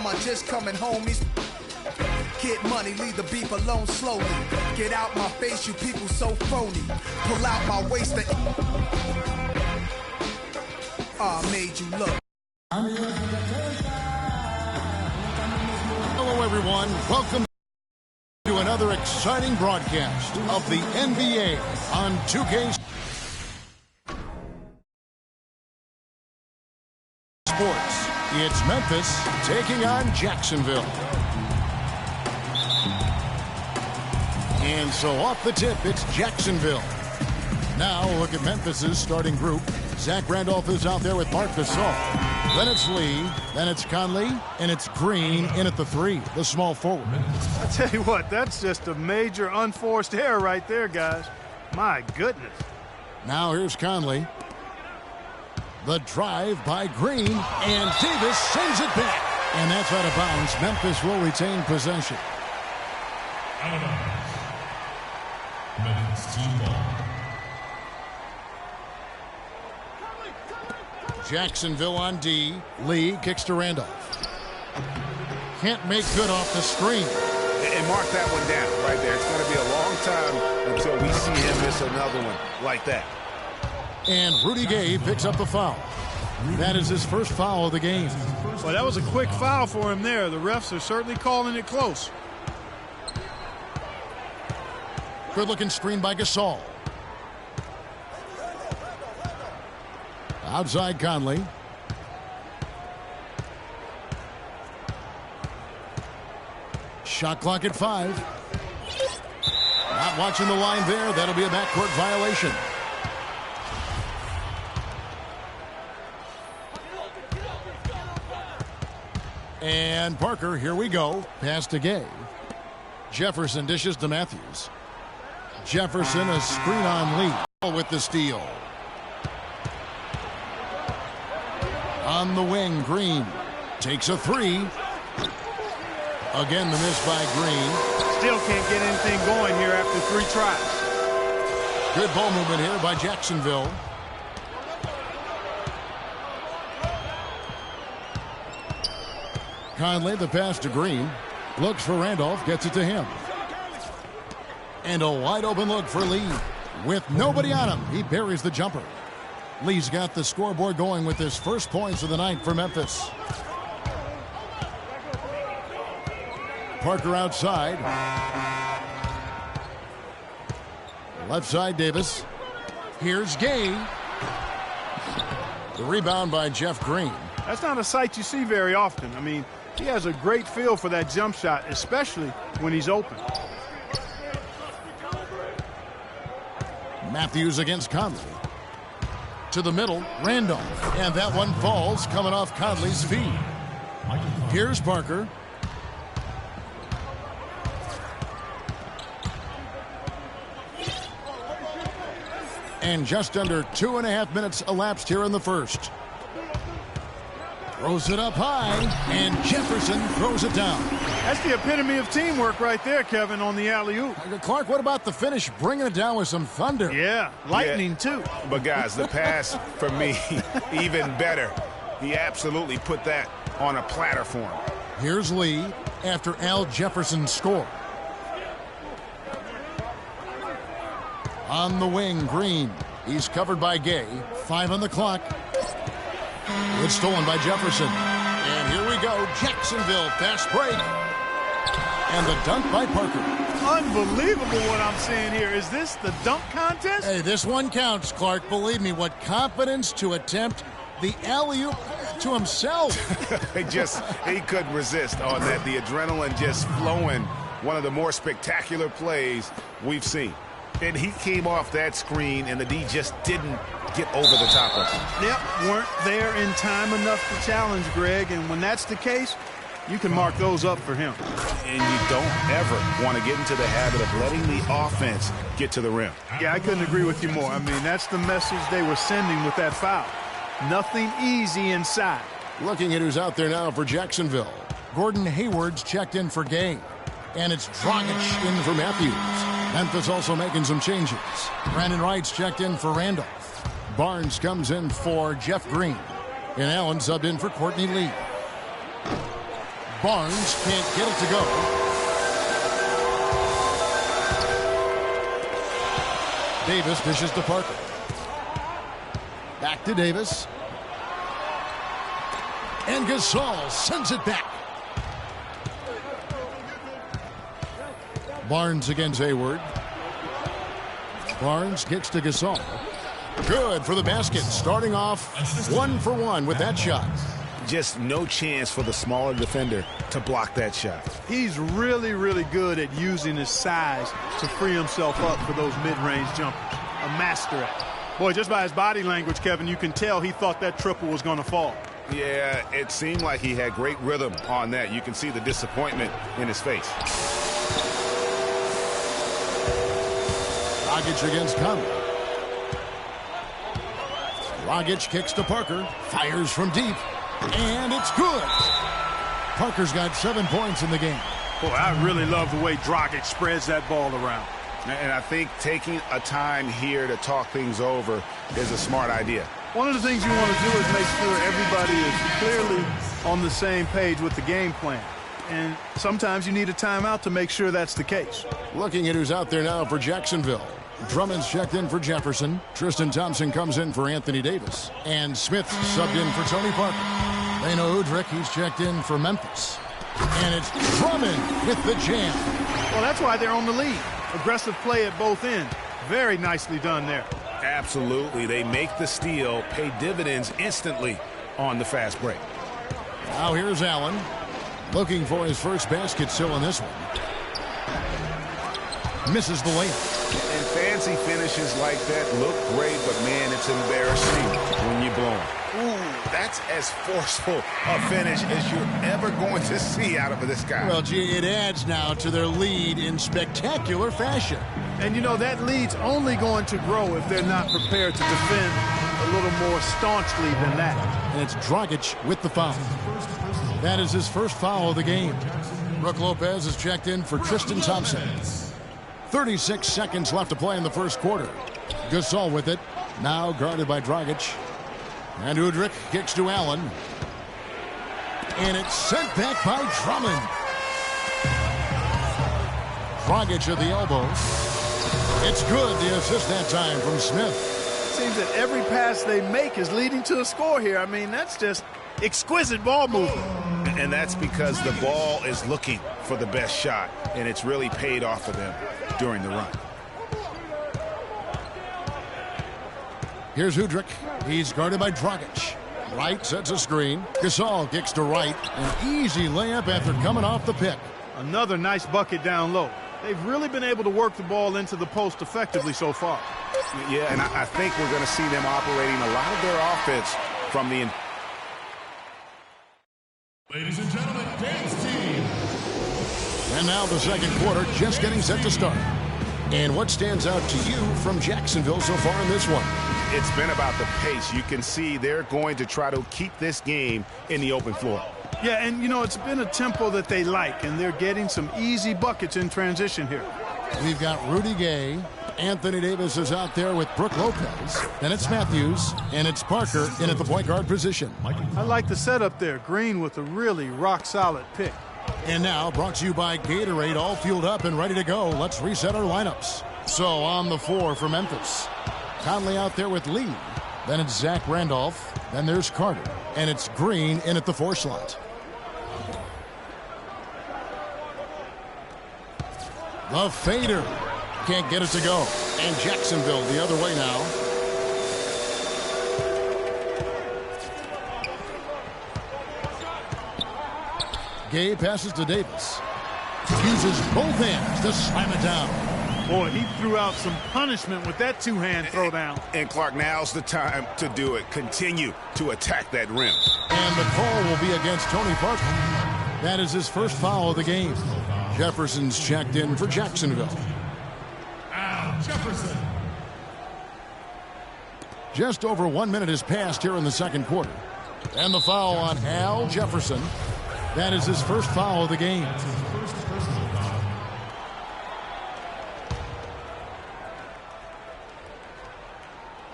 am I just coming home? Get money, leave the beef alone slowly. Get out my face, you people so phony. Pull out my waist and I made you look. Hello everyone, welcome to another exciting broadcast of the NBA on 2K Sports. It's Memphis taking on Jacksonville. And so off the tip, it's Jacksonville. Now look at Memphis's starting group. Zach Randolph is out there with Marc Gasol. Then it's Lee, then it's Conley, and it's Green in at the 3, the small forward. I tell you what, that's just a major unforced error right there, guys. My goodness. Now here's Conley. The drive by Green, and Davis sends it back. And that's out of bounds. Memphis will retain possession. Memphis team ball. Jacksonville on D. Lee kicks to Randolph. Can't make good off the screen. And mark that one down right there. It's going to be a long time until we see him miss another one like that. And Rudy Gay picks up the foul. That is his first foul of the game. Well, that was a quick foul for him there. The refs are certainly calling it close. Good-looking screen by Gasol. Outside Conley. Shot clock at 5. Not watching the line there. That'll be a backcourt violation. And Parker, here we go. Pass to Gay. Jefferson dishes to Matthews. Jefferson, a screen on Lee with the steal. On the wing, Green takes a 3. Again, the miss by Green. Still can't get anything going here after 3 tries. Good ball movement here by Jacksonville. Conley, the pass to Green. Looks for Randolph, gets it to him. And a wide open look for Lee. With nobody on him, he buries the jumper. Lee's got the scoreboard going with his first points of the night for Memphis. Parker outside. Left side, Davis. Here's Gay. The rebound by Jeff Green. That's not a sight you see very often. I mean, he has a great feel for that jump shot, especially when he's open. Matthews against Conley. To the middle, Randolph. And that one falls, coming off Conley's feet. Here's Parker. And just under 2.5 minutes elapsed here in the first. Throws it up high, and Jefferson throws it down. That's the epitome of teamwork right there, Kevin, on the alley-oop. Clark, what about the finish? Bringing it down with some thunder. Yeah, lightning too. But guys, the pass for me, even better. He absolutely put that on a platter for him. Here's Lee after Al Jefferson scored. On the wing, Green. He's covered by Gay. 5 on the clock. It's stolen by Jefferson. And here we go. Jacksonville, fast break. And the dunk by Parker. Unbelievable what I'm seeing here. Is this the dunk contest? Hey, this one counts, Clark. Believe me, what confidence to attempt the alley-oop to himself. He couldn't resist on that. The adrenaline just flowing. One of the more spectacular plays we've seen. And he came off that screen, and the D just didn't get over the top of him. Yep, weren't there in time enough to challenge Greg, and when that's the case, you can mark those up for him. And you don't ever want to get into the habit of letting the offense get to the rim. Yeah, I couldn't agree with you more. I mean, that's the message they were sending with that foul. Nothing easy inside. Looking at who's out there now for Jacksonville. Gordon Hayward's checked in for Gay. And it's Dragic in for Matthews. Memphis also making some changes. Brandon Wright's checked in for Randolph. Barnes comes in for Jeff Green. And Allen subbed in for Courtney Lee. Barnes can't get it to go. Davis dishes to Parker. Back to Davis. And Gasol sends it back. Barnes against Hayward. Barnes gets to Gasol. Good for the basket. Starting off 1 for 1 with that shot. Just no chance for the smaller defender to block that shot. He's really, really good at using his size to free himself up for those mid-range jumpers. A master at it. Boy, just by his body language, Kevin, you can tell he thought that triple was going to fall. Yeah, it seemed like he had great rhythm on that. You can see the disappointment in his face. Dragic against Conley. Dragic kicks to Parker. Fires from deep. And it's good. Parker's got 7 points in the game. Boy, I really love the way Dragic spreads that ball around. And I think taking a time here to talk things over is a smart idea. One of the things you want to do is make sure everybody is clearly on the same page with the game plan. And sometimes you need a timeout to make sure that's the case. Looking at who's out there now for Jacksonville. Drummond's checked in for Jefferson. Tristan Thompson comes in for Anthony Davis. And Smith subbed in for Tony Parker. Leno Udrich, he's checked in for Memphis. And it's Drummond with the jam. Well, that's why they're on the lead. Aggressive play at both ends. Very nicely done there. Absolutely. They make the steal, pay dividends instantly on the fast break. Now here's Allen. Looking for his first basket still in this one. Misses the layup. And fancy finishes like that look great, but man, it's embarrassing when you blow them. Ooh, that's as forceful a finish as you're ever going to see out of this guy. Well, gee, it adds now to their lead in spectacular fashion. And, you know, that lead's only going to grow if they're not prepared to defend a little more staunchly than that. And it's Dragic with the foul. That is his first foul of the game. Brook Lopez is checked in for Tristan Thompson. 36 seconds left to play in the first quarter. Gasol with it. Now guarded by Dragic. And Udrich kicks to Allen. And it's sent back by Drummond. Dragic at the elbow. It's good. The assist that time from Smith. Seems that every pass they make is leading to a score here. I mean, that's just exquisite ball movement. And that's because the ball is looking for the best shot, and it's really paid off for them during the run. Here's Udrich. He's guarded by Dragic. Wright sets a screen. Gasol kicks to Wright. An easy layup after coming off the pick. Another nice bucket down low. They've really been able to work the ball into the post effectively so far. Yeah, and I think we're going to see them operating a lot of their offense from the... Ladies and gentlemen, dance team. And now the second quarter just getting set to start. And what stands out to you from Jacksonville so far in this one? It's been about the pace. You can see they're going to try to keep this game in the open floor. Yeah, and, you know, it's been a tempo that they like, and they're getting some easy buckets in transition here. We've got Rudy Gay. Anthony Davis is out there with Brook Lopez. Then it's Matthews, and it's Parker in at the point guard position. I like the setup there. Green with a really rock-solid pick. And now, brought to you by Gatorade, all fueled up and ready to go. Let's reset our lineups. So, on the floor for Memphis. Conley out there with Lee. Then it's Zach Randolph. Then there's Carter. And it's Green in at the 4 slot. The fader. Can't get it to go. And Jacksonville the other way now. Gay passes to Davis. Uses both hands to slam it down. Boy, he threw out some punishment with that two-hand throwdown. And Clark, now's the time to do it. Continue to attack that rim. And the call will be against Tony Parker. That is his first foul of the game. Jefferson's checked in for Jacksonville. Al Jefferson. Just over 1 minute has passed here in the second quarter. And the foul on Al Jefferson. That is his first foul of the game.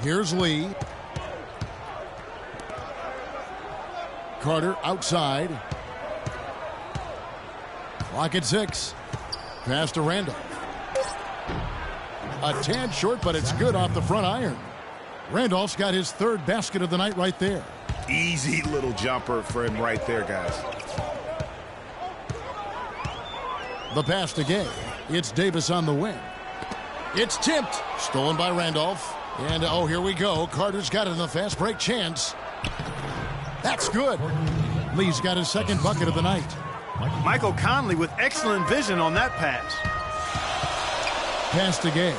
Here's Lee. Carter outside. Clock at 6. Pass to Randolph. A tad short, but it's good off the front iron. Randolph's got his third basket of the night right there. Easy little jumper for him right there, guys. The pass to Gay. It's Davis on the wing. It's tipped. Stolen by Randolph. And, oh, here we go. Carter's got it in the fast break chance. That's good. Lee's got his second bucket of the night. Michael Conley with excellent vision on that pass. Pass to Gay.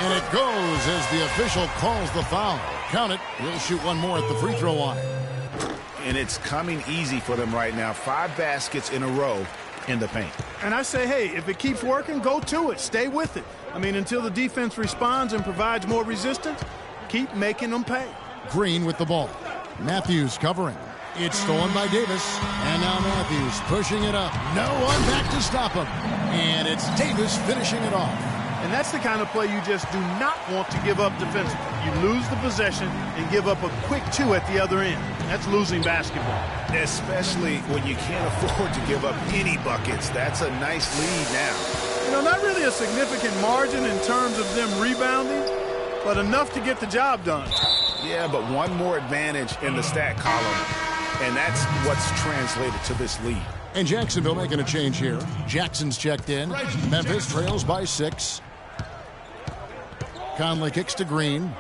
And it goes as the official calls the foul. Count it. He'll shoot one more at the free throw line. And it's coming easy for them right now. 5 baskets in a row in the paint. And I say, hey, if it keeps working, go to it. Stay with it. I mean, until the defense responds and provides more resistance, keep making them pay. Green with the ball. Matthews covering. It's stolen by Davis. And now Matthews pushing it up. No one back to stop him. And it's Davis finishing it off. And that's the kind of play you just do not want to give up defensively. You lose the possession and give up a quick 2 at the other end. That's losing basketball. Especially when you can't afford to give up any buckets. That's a nice lead now. You know, not really a significant margin in terms of them rebounding, but enough to get the job done. Yeah, but one more advantage in the stat column, and that's what's translated to this lead. And Jacksonville making a change here. Jackson's checked in. Memphis trails by 6. Conley kicks to Green.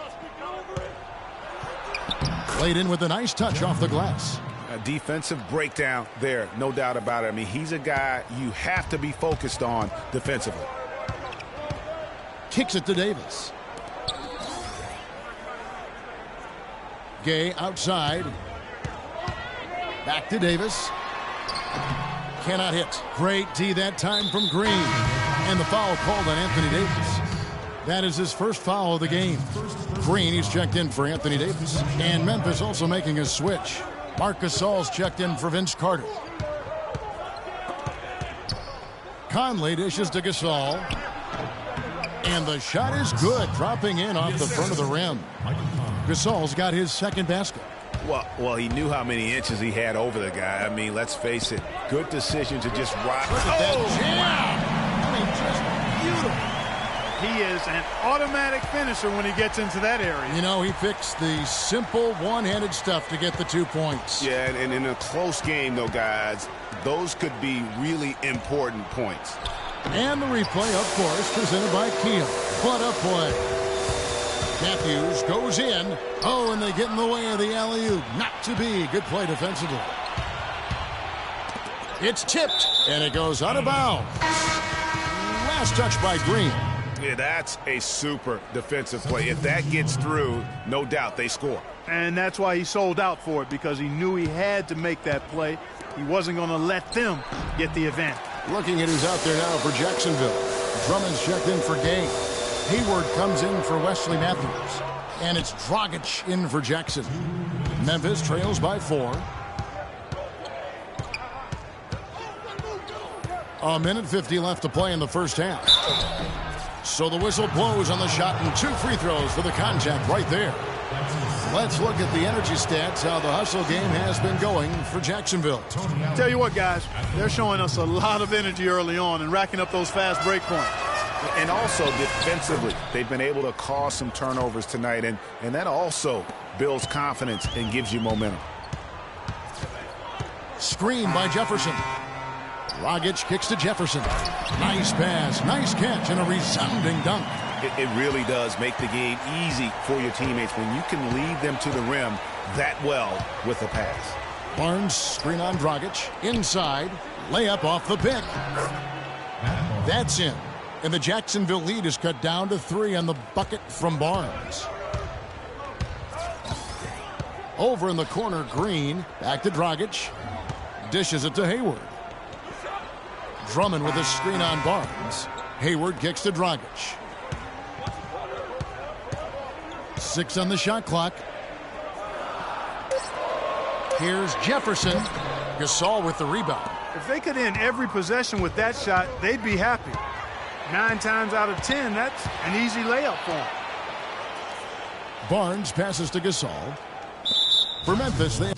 Played in with a nice touch off the glass. A defensive breakdown there, no doubt about it. I mean, he's a guy you have to be focused on defensively. Kicks it to Davis. Gay outside. Back to Davis. Cannot hit. Great D that time from Green. And the foul called on Anthony Davis. That is his first foul of the game. Green, he's checked in for Anthony Davis. And Memphis also making a switch. Marc Gasol's checked in for Vince Carter. Conley dishes to Gasol. And the shot is good, dropping in off the front of the rim. Gasol's got his second basket. Well, he knew how many inches he had over the guy. I mean, let's face it, good decision to just rock. Look at that jam. I mean, just beautiful. He is an automatic finisher when he gets into that area. You know, he fixed the simple one-handed stuff to get the 2 points. Yeah, and in a close game, though, guys, those could be really important points. And the replay, of course, presented by Kia. What a play. Matthews goes in. Oh, and they get in the way of the alley-oop. Not to be. Good play defensively. It's tipped, and it goes out of bounds. Last touch by Green. Yeah, that's a super defensive play. If that gets through, no doubt they score. And that's why he sold out for it, because he knew he had to make that play. He wasn't going to let them get the advantage. Looking at who's out there now for Jacksonville. Drummond's checked in for Gay. Hayward comes in for Wesley Matthews. And it's Dragic in for Jackson. Memphis trails by 4. A minute 50 left to play in the first half. So the whistle blows on the shot and 2 free throws for the contact right there. Let's look at the energy stats, how the hustle game has been going for Jacksonville. Tell you what, guys, they're showing us a lot of energy early on and racking up those fast break points. And also defensively, they've been able to cause some turnovers tonight, and that also builds confidence and gives you momentum. Screen by Jefferson. Dragic kicks to Jefferson. Nice pass, nice catch, and a resounding dunk. It really does make the game easy for your teammates when you can lead them to the rim that well with a pass. Barnes, screen on Dragic. Inside, layup off the pick. That's in. And the Jacksonville lead is cut down to 3 on the bucket from Barnes. Over in the corner, Green. Back to Dragic. Dishes it to Hayward. Drummond with a screen on Barnes. Hayward kicks to Dragic. 6 on the shot clock. Here's Jefferson. Gasol with the rebound. If they could end every possession with that shot, they'd be happy. 9 times out of 10, that's an easy layup for them. Barnes passes to Gasol. For Memphis, they